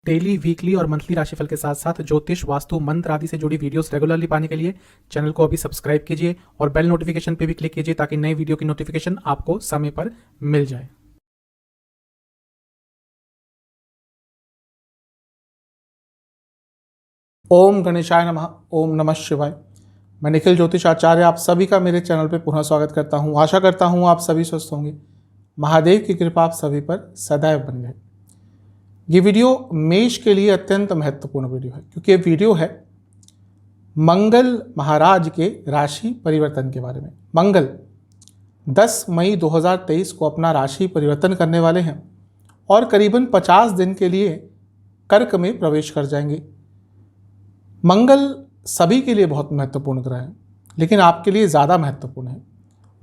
Daily, weekly और monthly राशिफल के साथ साथ ज्योतिष, वास्तु, मंत्र आदि से जुड़ी वीडियोस रेगुलरली पाने के लिए चैनल को अभी सब्सक्राइब कीजिए और बेल नोटिफिकेशन पे भी क्लिक कीजिए ताकि नई वीडियो की नोटिफिकेशन आपको समय पर मिल जाए। ओम गणेशाय नमः। ओम नमः शिवाय। मैं निखिल ज्योतिष आचार्य आप सभी का मेरे चैनल पर पुनः स्वागत करता हूँ। आशा करता हूँ आप सभी स्वस्थ होंगे। महादेव की कृपा आप सभी पर सदैव बनी रहे। ये वीडियो मेष के लिए अत्यंत महत्वपूर्ण वीडियो है क्योंकि ये वीडियो है मंगल महाराज के राशि परिवर्तन के बारे में। मंगल 10 मई 2023 को अपना राशि परिवर्तन करने वाले हैं और करीबन 50 दिन के लिए कर्क में प्रवेश कर जाएंगे। मंगल सभी के लिए बहुत महत्वपूर्ण ग्रह है, लेकिन आपके लिए ज़्यादा महत्वपूर्ण है।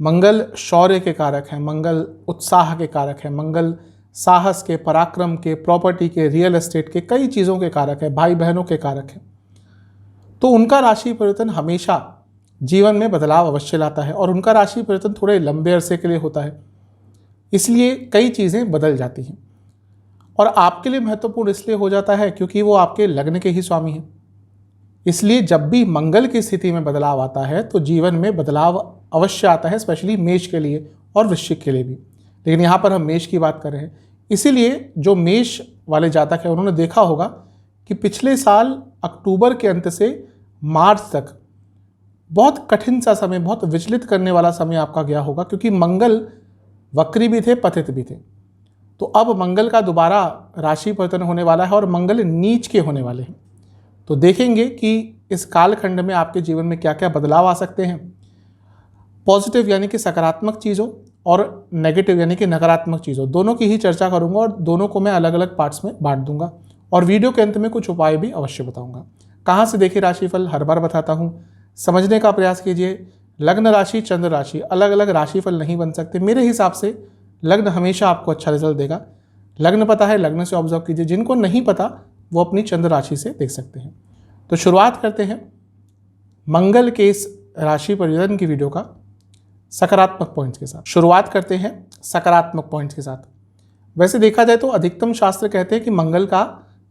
मंगल शौर्य के कारक हैं, मंगल उत्साह के कारक हैं, मंगल साहस के, पराक्रम के, प्रॉपर्टी के, रियल एस्टेट के, कई चीज़ों के कारक है, भाई बहनों के कारक हैं। तो उनका राशि परिवर्तन हमेशा जीवन में बदलाव अवश्य लाता है और उनका राशि परिवर्तन थोड़े लंबे अरसे के लिए होता है, इसलिए कई चीज़ें बदल जाती हैं। और आपके लिए महत्वपूर्ण इसलिए हो जाता है क्योंकि वो आपके लग्न के ही स्वामी हैं। इसलिए जब भी मंगल की स्थिति में बदलाव आता है तो जीवन में बदलाव अवश्य आता है, स्पेशली मेष के लिए और वृश्चिक के लिए भी। लेकिन यहाँ पर हम मेष की बात कर रहे हैं, इसीलिए जो मेष वाले जातक हैं उन्होंने देखा होगा कि पिछले साल अक्टूबर के अंत से मार्च तक बहुत कठिन सा समय, बहुत विचलित करने वाला समय आपका गया होगा, क्योंकि मंगल वक्री भी थे, पतित भी थे। तो अब मंगल का दोबारा राशि परिवर्तन होने वाला है और मंगल नीच के होने वाले हैं। तो देखेंगे कि इस कालखंड में आपके जीवन में क्या क्या बदलाव आ सकते हैं। पॉजिटिव यानी कि सकारात्मक चीज़ों और नेगेटिव यानी कि नकारात्मक चीज़ों, दोनों की ही चर्चा करूंगा और दोनों को मैं अलग अलग पार्ट्स में बांट दूंगा और वीडियो के अंत में कुछ उपाय भी अवश्य बताऊंगा। कहाँ से देखिए राशिफल, हर बार बताता हूँ, समझने का प्रयास कीजिए। लग्न राशि, चंद्र राशि, अलग अलग राशिफल नहीं बन सकते। मेरे हिसाब से लग्न हमेशा आपको अच्छा रिजल्ट देगा। लग्न पता है, लग्न से ऑब्जर्व कीजिए। जिनको नहीं पता वो अपनी चंद्र राशि से देख सकते हैं। तो शुरुआत करते हैं मंगल के इस राशि परिवर्तन की वीडियो का सकारात्मक पॉइंट्स के साथ। शुरुआत करते हैं सकारात्मक पॉइंट्स के साथ। वैसे देखा जाए तो अधिकतम शास्त्र कहते हैं कि मंगल का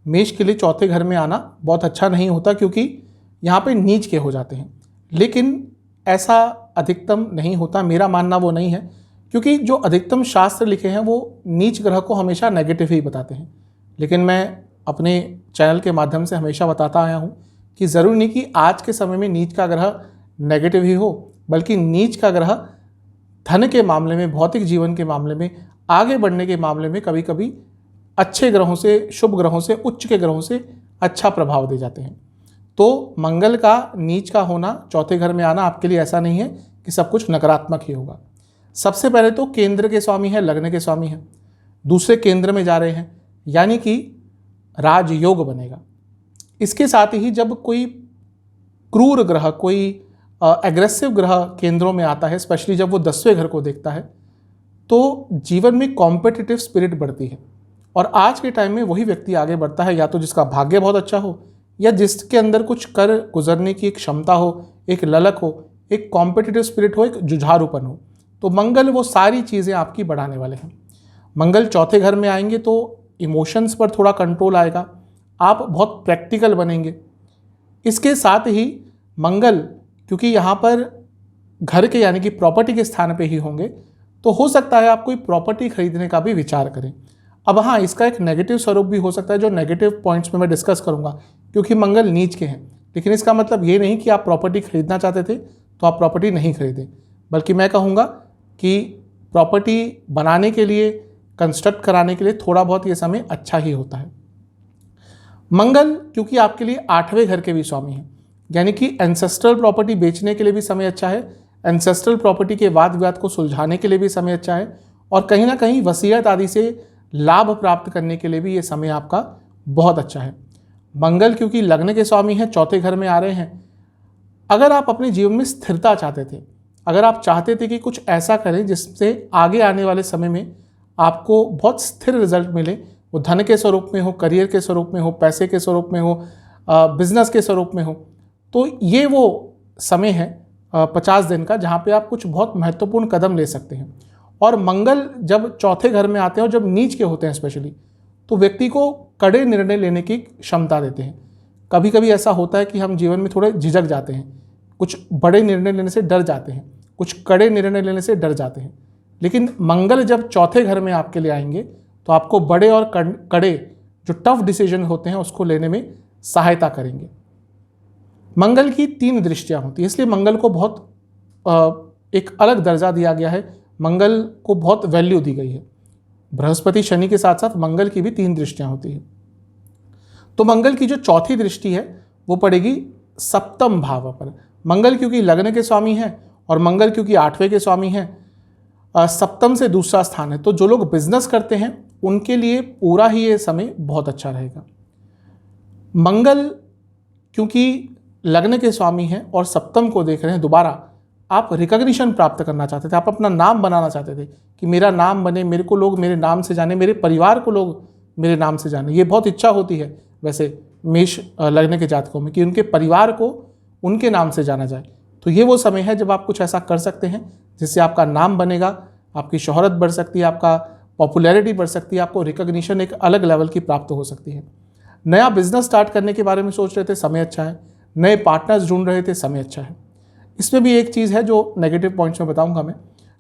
मेष के लिए चौथे घर में आना बहुत अच्छा नहीं होता, क्योंकि यहाँ पे नीच के हो जाते हैं। लेकिन ऐसा अधिकतम नहीं होता, मेरा मानना वो नहीं है, क्योंकि जो अधिकतम शास्त्र लिखे हैं वो नीच ग्रह को हमेशा नेगेटिव ही बताते हैं। लेकिन मैं अपने चैनल के माध्यम से हमेशा बताता आया हूँ कि ज़रूरी नहीं कि आज के समय में नीच का ग्रह नेगेटिव ही हो, बल्कि नीच का ग्रह धन के मामले में, भौतिक जीवन के मामले में, आगे बढ़ने के मामले में कभी कभी अच्छे ग्रहों से, शुभ ग्रहों से, उच्च के ग्रहों से अच्छा प्रभाव दे जाते हैं। तो मंगल का नीच का होना, चौथे घर में आना आपके लिए ऐसा नहीं है कि सब कुछ नकारात्मक ही होगा। सबसे पहले तो केंद्र के स्वामी है, लग्न के स्वामी है, दूसरे केंद्र में जा रहे हैं, यानी कि राजयोग बनेगा। इसके साथ ही जब कोई क्रूर ग्रह, कोई एग्रेसिव ग्रह केंद्रों में आता है, स्पेशली जब वो 10वें घर को देखता है, तो जीवन में कॉम्पिटिटिव स्पिरिट बढ़ती है। और आज के टाइम में वही व्यक्ति आगे बढ़ता है, या तो जिसका भाग्य बहुत अच्छा हो, या जिसके अंदर कुछ कर गुजरने की एक क्षमता हो, एक ललक हो, एक कॉम्पिटिटिव स्पिरिट हो, एक जुझारूपन हो। तो मंगल वो सारी चीज़ें आपकी बढ़ाने वाले हैं। मंगल चौथे घर में आएंगे तो इमोशंस पर थोड़ा कंट्रोल आएगा, आप बहुत प्रैक्टिकल बनेंगे। इसके साथ ही मंगल, क्योंकि यहाँ पर घर के यानी कि प्रॉपर्टी के स्थान पे ही होंगे, तो हो सकता है आप कोई प्रॉपर्टी खरीदने का भी विचार करें। अब हाँ, इसका एक नेगेटिव स्वरूप भी हो सकता है, जो नेगेटिव पॉइंट्स में मैं डिस्कस करूँगा, क्योंकि मंगल नीच के हैं। लेकिन इसका मतलब ये नहीं कि आप प्रॉपर्टी खरीदना चाहते थे तो आप प्रॉपर्टी नहीं खरीदें, बल्कि मैं कहूँगा कि प्रॉपर्टी बनाने के लिए, कंस्ट्रक्ट कराने के लिए थोड़ा बहुत ये समय अच्छा ही होता है। मंगल क्योंकि आपके लिए 8वें घर के भी स्वामी हैं, यानी कि एंसेस्ट्रल प्रॉपर्टी बेचने के लिए भी समय अच्छा है, एंसेस्ट्रल प्रॉपर्टी के वाद विवाद को सुलझाने के लिए भी समय अच्छा है, और कहीं ना कहीं वसीयत आदि से लाभ प्राप्त करने के लिए भी ये समय आपका बहुत अच्छा है। मंगल क्योंकि लग्न के स्वामी हैं, चौथे घर में आ रहे हैं। अगर आप अपने जीवन में स्थिरता चाहते थे, अगर आप चाहते थे कि कुछ ऐसा करें जिससे आगे आने वाले समय में आपको बहुत स्थिर रिजल्ट मिले, वो धन के स्वरूप में हो, करियर के स्वरूप में हो, पैसे के स्वरूप में हो, बिजनेस के स्वरूप में हो, तो ये वो समय है 50 दिन का, जहाँ पे आप कुछ बहुत महत्वपूर्ण कदम ले सकते हैं। और मंगल जब चौथे घर में आते हैं और जब नीच के होते हैं स्पेशली, तो व्यक्ति को कड़े निर्णय लेने की क्षमता देते हैं। कभी कभी ऐसा होता है कि हम जीवन में थोड़े झिझक जाते हैं, कुछ बड़े निर्णय लेने से डर जाते हैं, कुछ कड़े निर्णय लेने से डर जाते हैं। लेकिन मंगल जब चौथे घर में आपके लिए आएंगे तो आपको बड़े और कड़े जो टफ डिसीजन होते हैं उसको लेने में सहायता करेंगे। मंगल की 3 दृष्टियां होती है, इसलिए मंगल को बहुत एक अलग दर्जा दिया गया है, मंगल को बहुत वैल्यू दी गई है। बृहस्पति शनि के साथ साथ मंगल की भी 3 दृष्टियां होती है। तो मंगल की जो चौथी दृष्टि है वो पड़ेगी सप्तम भाव पर। मंगल क्योंकि लग्न के स्वामी हैं और मंगल क्योंकि 8वें के स्वामी हैं, सप्तम से दूसरा स्थान है। तो जो लोग बिजनेस करते हैं उनके लिए पूरा ही ये समय बहुत अच्छा रहेगा। मंगल क्योंकि लग्न के स्वामी हैं और सप्तम को देख रहे हैं, दोबारा आप रिकॉग्निशन प्राप्त करना चाहते थे, आप अपना नाम बनाना चाहते थे कि मेरा नाम बने, मेरे को लोग मेरे नाम से जाने, मेरे परिवार को लोग मेरे नाम से जाने। ये बहुत इच्छा होती है वैसे मेष लग्न के जातकों में कि उनके परिवार को उनके नाम से जाना जाए। तो ये वो समय है जब आप कुछ ऐसा कर सकते हैं जिससे आपका नाम बनेगा, आपकी शोहरत बढ़ सकती है, आपका पॉपुलैरिटी बढ़ सकती है, आपको रिकॉग्निशन एक अलग लेवल की प्राप्त हो सकती है। नया बिजनेस स्टार्ट करने के बारे में सोच रहे थे, समय अच्छा है। नए पार्टनर्स ढूंढ रहे थे, समय अच्छा है। इसमें भी एक चीज़ है जो नेगेटिव पॉइंट्स में बताऊंगा मैं,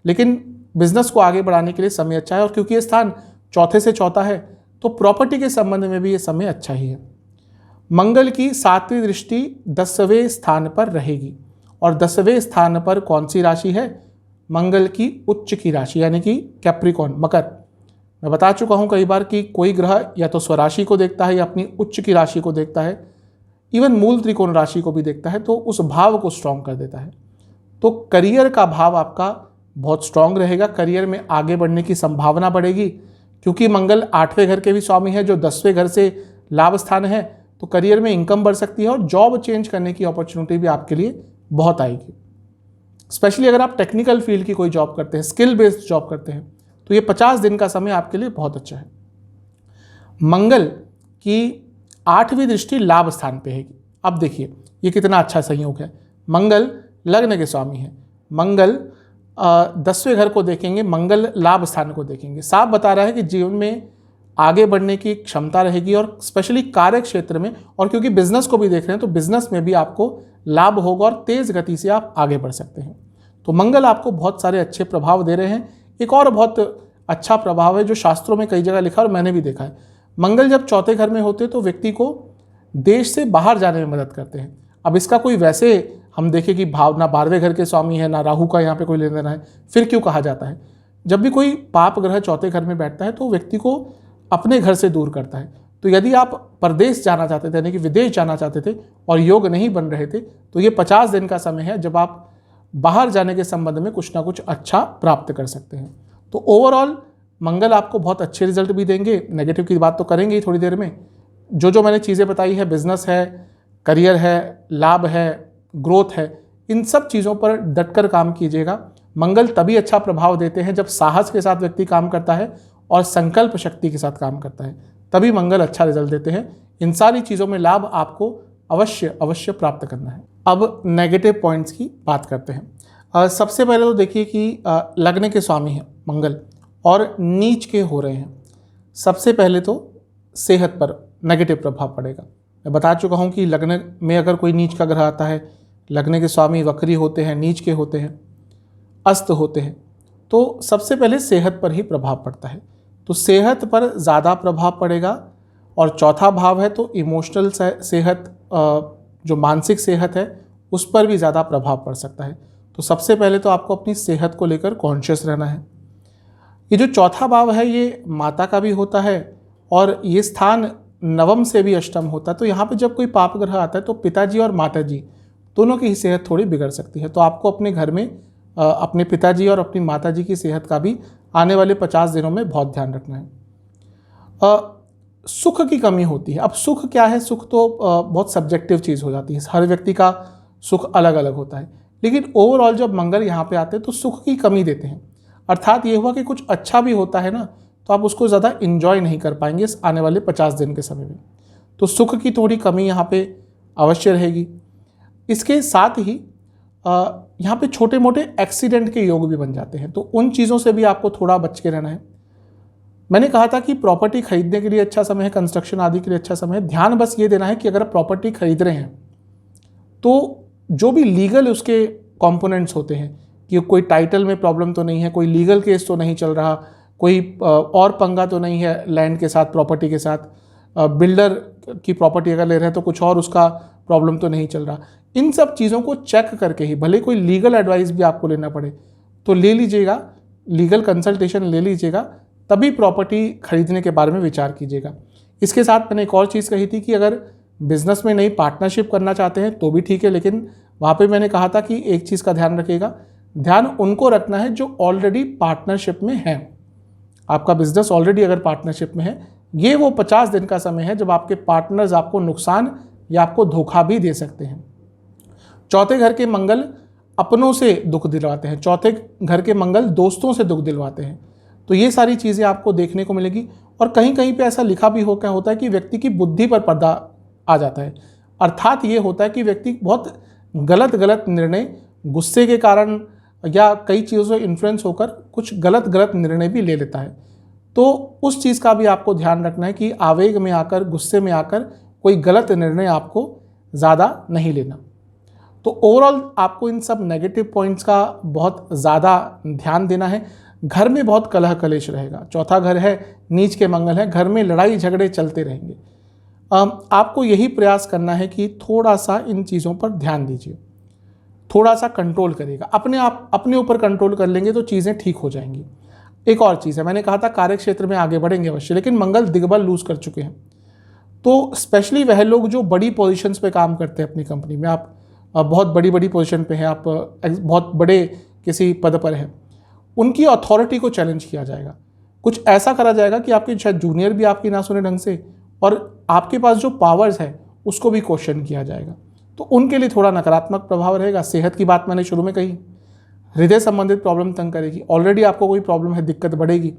लेकिन बिजनेस को आगे बढ़ाने के लिए समय अच्छा है। और क्योंकि ये स्थान चौथे से चौथा है तो प्रॉपर्टी के संबंध में भी ये समय अच्छा ही है। मंगल की 7वीं दृष्टि 10वें स्थान पर रहेगी और 10वें स्थान पर कौन सी राशि है? मंगल की उच्च की राशि यानी कि कैप्रिकॉर्न, मकर। मैं बता चुका हूं कई बार कि कोई ग्रह या तो स्वराशि को देखता है या अपनी उच्च की राशि को देखता है, इवन मूल त्रिकोण राशि को भी देखता है, तो उस भाव को स्ट्रॉन्ग कर देता है। तो करियर का भाव आपका बहुत स्ट्रॉन्ग रहेगा, करियर में आगे बढ़ने की संभावना बढ़ेगी। क्योंकि मंगल 8वें घर के भी स्वामी है जो 10वें घर से लाभ स्थान है, तो करियर में इनकम बढ़ सकती है और जॉब चेंज करने की अपॉर्चुनिटी भी आपके लिए बहुत आएगी। स्पेशली अगर आप टेक्निकल फील्ड की कोई जॉब करते हैं, स्किल बेस्ड जॉब करते हैं, तो ये 50 दिन का समय आपके लिए बहुत अच्छा है। मंगल की 8वीं दृष्टि लाभ स्थान पे है। अब देखिए ये कितना अच्छा संयोग है। मंगल लग्न के स्वामी है, मंगल 10वें घर को देखेंगे, मंगल लाभ स्थान को देखेंगे। साफ बता रहा है कि जीवन में आगे बढ़ने की क्षमता रहेगी और स्पेशली कार्य क्षेत्र में, और क्योंकि बिजनेस को भी देख रहे हैं तो बिजनेस में भी आपको लाभ होगा और तेज गति से आप आगे बढ़ सकते हैं। तो मंगल आपको बहुत सारे अच्छे प्रभाव दे रहे हैं। एक और बहुत अच्छा प्रभाव है जो शास्त्रों में कई जगह लिखा और मैंने भी देखा है, मंगल जब चौथे घर में होते तो व्यक्ति को देश से बाहर जाने में मदद करते हैं। अब इसका कोई वैसे हम देखें कि भाव ना 12वें घर के स्वामी है ना राहु का यहाँ पे कोई लेना देना है, फिर क्यों कहा जाता है? जब भी कोई पाप ग्रह चौथे घर में बैठता है तो व्यक्ति को अपने घर से दूर करता है। तो यदि आप परदेश जाना चाहते थे यानी कि विदेश जाना चाहते थे और योग नहीं बन रहे थे, तो ये 50 दिन का समय है जब आप बाहर जाने के संबंध में कुछ ना कुछ अच्छा प्राप्त कर सकते हैं। तो ओवरऑल मंगल आपको बहुत अच्छे रिजल्ट भी देंगे। नेगेटिव की बात तो करेंगे ही थोड़ी देर में। जो मैंने चीज़ें बताई है, बिजनेस है, करियर है, लाभ है, ग्रोथ है, इन सब चीज़ों पर डटकर काम कीजिएगा। मंगल तभी अच्छा प्रभाव देते हैं जब साहस के साथ व्यक्ति काम करता है और संकल्प शक्ति के साथ काम करता है, तभी मंगल अच्छा रिजल्ट देते हैं। इन सारी चीज़ों में लाभ आपको अवश्य प्राप्त करना है। अब नेगेटिव पॉइंट्स की बात करते हैं। सबसे पहले तो देखिए कि लग्न के स्वामी हैं मंगल और नीच के हो रहे हैं। सबसे पहले तो सेहत पर नेगेटिव प्रभाव पड़ेगा। मैं बता चुका हूँ कि लग्न में अगर कोई नीच का ग्रह आता है, लग्न के स्वामी वक्री होते हैं, नीच के होते हैं, अस्त होते हैं, तो सबसे पहले सेहत पर ही प्रभाव पड़ता है। तो सेहत पर ज़्यादा प्रभाव पड़ेगा। और चौथा भाव है तो इमोशनल सेहत, जो मानसिक सेहत है उस पर भी ज़्यादा प्रभाव पड़ सकता है। तो सबसे पहले तो आपको अपनी सेहत को लेकर कॉन्शियस रहना है। ये जो चौथा भाव है ये माता का भी होता है और ये स्थान नवम से भी अष्टम होता है। तो यहाँ पे जब कोई पाप ग्रह आता है तो पिताजी और माताजी दोनों की ही सेहत थोड़ी बिगड़ सकती है। तो आपको अपने घर में अपने पिताजी और अपनी माताजी की सेहत का भी आने वाले 50 दिनों में बहुत ध्यान रखना है। सुख की कमी होती है। अब सुख क्या है? सुख तो बहुत सब्जेक्टिव चीज़ हो जाती है, हर व्यक्ति का सुख अलग अलग होता है। लेकिन ओवरऑल जब मंगल यहाँ पे आते हैं तो सुख की कमी देते हैं। अर्थात ये हुआ कि कुछ अच्छा भी होता है ना तो आप उसको ज़्यादा इंजॉय नहीं कर पाएंगे इस आने वाले 50 दिन के समय में। तो सुख की थोड़ी कमी यहाँ पे अवश्य रहेगी। इसके साथ ही यहाँ पे छोटे मोटे एक्सीडेंट के योग भी बन जाते हैं, तो उन चीज़ों से भी आपको थोड़ा बच के रहना है। मैंने कहा था कि प्रॉपर्टी खरीदने के लिए अच्छा समय है, कंस्ट्रक्शन आदि के लिए अच्छा समय है। ध्यान बस ये देना है कि अगर आप प्रॉपर्टी खरीद रहे हैं तो जो भी लीगल उसके कंपोनेंट्स होते हैं कि कोई टाइटल में प्रॉब्लम तो नहीं है, कोई लीगल केस तो नहीं चल रहा, कोई और पंगा तो नहीं है लैंड के साथ, प्रॉपर्टी के साथ, बिल्डर की प्रॉपर्टी अगर ले रहे हैं तो कुछ और उसका प्रॉब्लम तो नहीं चल रहा। इन सब चीज़ों को चेक करके ही, भले कोई लीगल एडवाइस भी आपको लेना पड़े तो ले लीजिएगा, लीगल कंसल्टेशन ले लीजिएगा, तभी प्रॉपर्टी खरीदने के बारे में विचार कीजिएगा। इसके साथ मैंने एक और चीज़ कही थी कि अगर बिजनेस में नई पार्टनरशिप करना चाहते हैं तो भी ठीक है, लेकिन वहाँ पे मैंने कहा था कि एक चीज़ का ध्यान रखिएगा, ध्यान उनको रखना है जो ऑलरेडी पार्टनरशिप में हैं। आपका बिजनेस ऑलरेडी अगर पार्टनरशिप में है, ये वो 50 दिन का समय है जब आपके पार्टनर्स आपको नुकसान या आपको धोखा भी दे सकते हैं। चौथे घर के मंगल अपनों से दुख दिलवाते हैं, चौथे घर के मंगल दोस्तों से दुख दिलवाते हैं। तो ये सारी चीज़ें आपको देखने को मिलेगी। और कहीं कहीं पे ऐसा लिखा भी होता है कि व्यक्ति की बुद्धि पर पर्दा आ जाता है, अर्थात ये होता है कि व्यक्ति बहुत गलत निर्णय गुस्से के कारण या कई चीज़ों से इन्फ्लुएंस होकर कुछ गलत निर्णय भी ले लेता है। तो उस चीज़ का भी आपको ध्यान रखना है कि आवेग में आकर, गुस्से में आकर कोई गलत निर्णय आपको ज़्यादा नहीं लेना। तो ओवरऑल आपको इन सब नेगेटिव पॉइंट्स का बहुत ज़्यादा ध्यान देना है। घर में बहुत कलह कलेश रहेगा, चौथा घर है, नीच के मंगल है, घर में लड़ाई झगड़े चलते रहेंगे। आपको यही प्रयास करना है कि थोड़ा सा इन चीज़ों पर ध्यान दीजिए, थोड़ा सा कंट्रोल करिएगा। अपने ऊपर कंट्रोल कर लेंगे तो चीज़ें ठीक हो जाएंगी। एक और चीज़ है, मैंने कहा था कार्य क्षेत्र में आगे बढ़ेंगे अवश्य, लेकिन मंगल दिग्बल लूज कर चुके हैं। तो स्पेशली वह लोग जो बड़ी पोजीशंस पे काम करते हैं अपनी कंपनी में, आप बहुत बड़ी पोजीशन पे हैं, आप बहुत बड़े किसी पद पर हैं, उनकी अथॉरिटी को चैलेंज किया जाएगा। कुछ ऐसा करा जाएगा कि आपके शायद जूनियर भी आपकी ना सुने ढंग से, और आपके पास जो पावर्स है उसको भी क्वेश्चन किया जाएगा। तो उनके लिए थोड़ा नकारात्मक प्रभाव रहेगा। सेहत की बात मैंने शुरू में कही, हृदय संबंधित प्रॉब्लम तंग करेगी, ऑलरेडी आपको कोई प्रॉब्लम है, दिक्कत बढ़ेगी।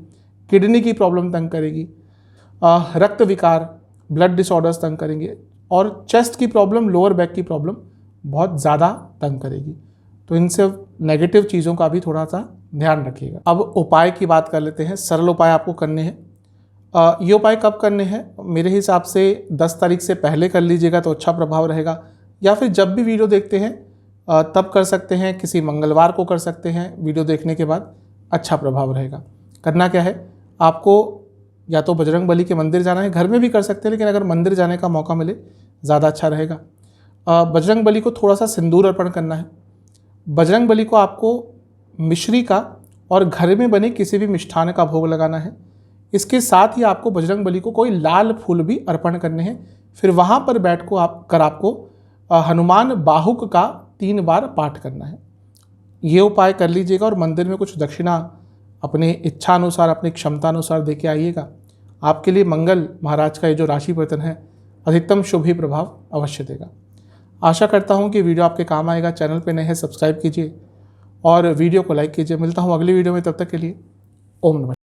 किडनी की प्रॉब्लम तंग करेगी, रक्त विकार, ब्लड डिसऑर्डर्स तंग करेंगे, और चेस्ट की प्रॉब्लम, लोअर बैक की प्रॉब्लम बहुत ज़्यादा तंग करेगी। तो इन सब नेगेटिव चीज़ों का भी थोड़ा सा ध्यान रखिएगा। अब उपाय की बात कर लेते हैं। सरल उपाय आपको करने हैं। ये उपाय कब करने हैं? मेरे हिसाब से 10 तारीख से पहले कर लीजिएगा तो अच्छा प्रभाव रहेगा, या फिर जब भी वीडियो देखते हैं तब कर सकते हैं, किसी मंगलवार को कर सकते हैं। वीडियो देखने के बाद अच्छा प्रभाव रहेगा। करना क्या है, आपको या तो बजरंग बली के मंदिर जाना है, घर में भी कर सकते हैं, लेकिन अगर मंदिर जाने का मौका मिले ज़्यादा अच्छा रहेगा। बजरंग बली को थोड़ा सा सिंदूर अर्पण करना है। बजरंग बली को आपको मिश्री का और घर में बने किसी भी मिष्ठान का भोग लगाना है। इसके साथ ही आपको बजरंग बली को कोई लाल फूल भी अर्पण करने हैं। फिर वहाँ पर बैठ कर आपको हनुमान बाहुक का 3 बार पाठ करना है। ये उपाय कर लीजिएगा और मंदिर में कुछ दक्षिणा अपने इच्छा अनुसार, अपनी क्षमता अनुसार दे के आइएगा। आपके लिए मंगल महाराज का ये जो राशि परिवर्तन है अधिकतम शुभ ही प्रभाव अवश्य देगा। आशा करता हूँ कि वीडियो आपके काम आएगा। चैनल पे नए हैं, सब्सक्राइब कीजिए और वीडियो को लाइक कीजिए। मिलता हूँ अगली वीडियो में, तब तक के लिए ओम नमः।